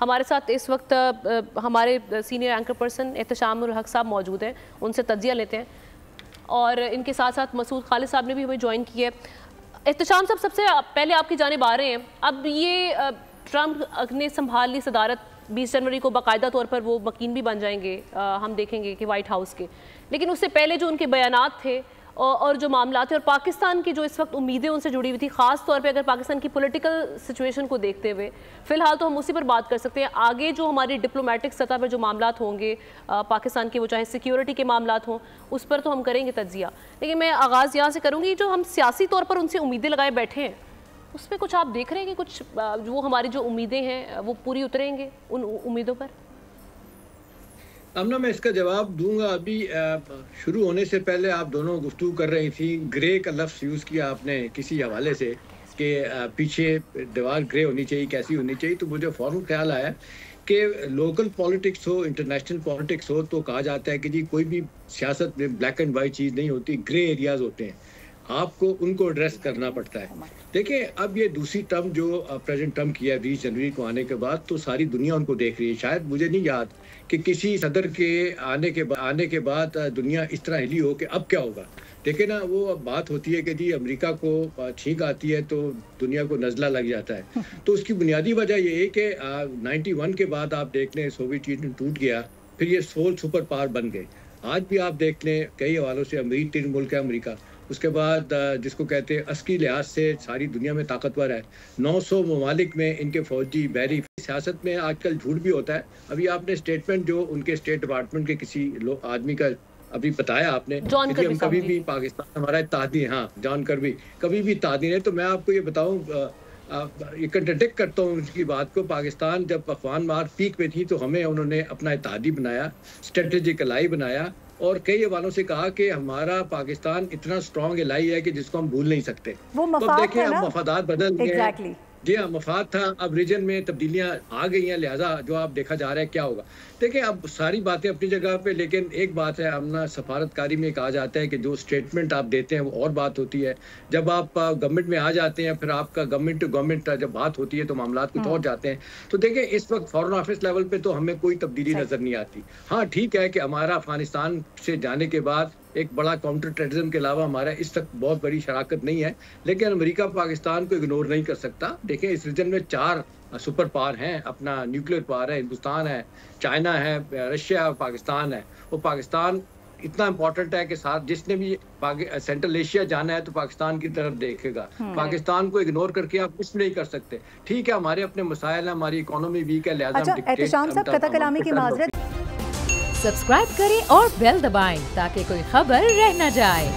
ہمارے ساتھ اس وقت ہمارے سینئر اینکر پرسن احتشام الحق صاحب موجود ہیں، ان سے تجزیہ لیتے ہیں، اور ان کے ساتھ ساتھ مسعود خالد صاحب نے بھی ہمیں جوائن کی ہے۔ احتشام صاحب سب سے پہلے آپ کی جانب آ رہے ہیں، اب یہ ٹرمپ نے سنبھال لی صدارت، 20 جنوری کو باقاعدہ طور پر وہ مکین بھی بن جائیں گے، ہم دیکھیں گے کہ وائٹ ہاؤس کے، لیکن اس سے پہلے جو ان کے بیانات تھے اور جو معاملات ہیں اور پاکستان کی جو اس وقت امیدیں ان سے جڑی ہوئی تھی، خاص طور پہ اگر پاکستان کی پولیٹیکل سچویشن کو دیکھتے ہوئے، فی الحال تو ہم اسی پر بات کر سکتے ہیں، آگے جو ہماری ڈپلومیٹک سطح پر جو معاملات ہوں گے پاکستان کے، وہ چاہے سیکیورٹی کے معاملات ہوں، اس پر تو ہم کریں گے تجزیہ، لیکن میں آغاز یہاں سے کروں گی، جو ہم سیاسی طور پر ان سے امیدیں لگائے بیٹھے ہیں، اس پہ کچھ آپ دیکھ رہے ہیں کہ کچھ وہ ہماری جو امیدیں ہیں وہ پوری اتریں گے ان امیدوں پر؟ امنا، میں اس کا جواب دوں گا۔ ابھی شروع ہونے سے پہلے آپ دونوں گفتگو کر رہی تھی، گرے کا لفظ یوز کیا آپ نے کسی حوالے سے کہ پیچھے دیوار گرے ہونی چاہیے، کیسی ہونی چاہیے، تو مجھے فوراً خیال آیا کہ لوکل پالیٹکس ہو، انٹرنیشنل پالیٹکس ہو، تو کہا جاتا ہے کہ جی کوئی بھی سیاست میں بلیک اینڈ وائٹ چیز نہیں ہوتی، گرے ایریاز ہوتے ہیں، آپ کو ان کو ایڈریس کرنا پڑتا ہے۔ دیکھیں، اب یہ دوسری ٹرم جو پریزیڈنٹ ٹرمپ کیا 20 جنوری کو آنے کے بعد، تو ساری دنیا ان کو دیکھ رہی ہے۔ شاید مجھے نہیں یاد کہ کسی صدر کے آنے کے بعد دنیا اس طرح ہلی ہو کہ اب کیا ہوگا۔ دیکھیں نا، وہ اب بات ہوتی ہے کہ جی امریکہ کو چھینک آتی ہے تو دنیا کو نزلہ لگ جاتا ہے، تو اس کی بنیادی وجہ یہ ہے کہ 91 کے بعد آپ دیکھ لیں سوویت یونین ٹوٹ گیا، پھر یہ سول سپر پاور بن گئے۔ آج بھی آپ دیکھ لیں کئی حوالوں سے امیر ترین ملک ہے امریکہ، اس کے بعد جس کو کہتے ہیں عسکری لحاظ سے ساری دنیا میں طاقتور ہے، 900 ممالک میں ان کے فوجی بحری سیاست میں آج کل جھوٹ بھی ہوتا ہے۔ ابھی آپ نے سٹیٹمنٹ جو ان کے اسٹیٹ ڈپارٹمنٹ کے کسی آدمی کا ابھی بتایا آپ نے کہ ہم کبھی بھی پاکستان ہمارا اتحادی، ہاں جان کربی کبھی بھی اتحادی نہیں، تو میں آپ کو یہ بتاؤں، یہ کنٹرڈکٹ کرتا ہوں اس کی بات کو۔ پاکستان جب افغان مار پیک پہ تھی تو ہمیں انہوں نے اپنا اتحادی بنایا، اسٹریٹجک الائی بنایا، اور کئی حوالوں سے کہا کہ ہمارا پاکستان اتنا اسٹرانگ الائی ہے کہ جس کو ہم بھول نہیں سکتے۔ وہ تو دیکھیں اب مفادات بدل گئے، جی ہاں مفاد تھا، اب ریجن میں تبدیلیاں آ گئی ہیں، لہٰذا جو آپ دیکھا جا رہا ہے کیا ہوگا۔ دیکھیں اب ساری باتیں اپنی جگہ پہ، لیکن ایک بات ہے امنا، سفارتکاری میں کہا جاتا ہے کہ جو اسٹیٹمنٹ آپ دیتے ہیں وہ اور بات ہوتی ہے، جب آپ گورنمنٹ میں آ جاتے ہیں پھر آپ کا گورنمنٹ ٹو گورنمنٹ جب بات ہوتی ہے تو معاملات کچھ اور جاتے ہیں۔ تو دیکھیں اس وقت فارن آفس لیول پہ تو ہمیں کوئی تبدیلی نظر نہیں آتی۔ ہاں ٹھیک ہے کہ ہمارا افغانستان سے جانے کے بعد ایک بڑا کاؤنٹر ٹیررزم کے علاوہ ہمارا اس تک بہت بڑی شراکت نہیں ہے، لیکن امریکہ پاکستان کو اگنور نہیں کر سکتا۔ دیکھیں اس ریجن میں 4 سپر پاور ہیں، اپنا نیوکلیر پاور ہے، ہندوستان ہے، چائنا ہے، رشیا ہے، پاکستان ہے۔ وہ پاکستان اتنا امپورٹنٹ ہے کہ ساتھ جس نے بھی سینٹرل ایشیا جانا ہے تو پاکستان کی طرف دیکھے گا۔ پاکستان کو اگنور کر کے آپ کچھ نہیں کر سکتے۔ ٹھیک ہے ہمارے اپنے مسائل ہیں، ہماری اکانومی ویک ہے، لہٰذا احتشام صاحب قطع کلامی کی معذرت۔ سبسکرائب کریں اور بیل دبائیں تاکہ کوئی خبر رہ نہ جائے۔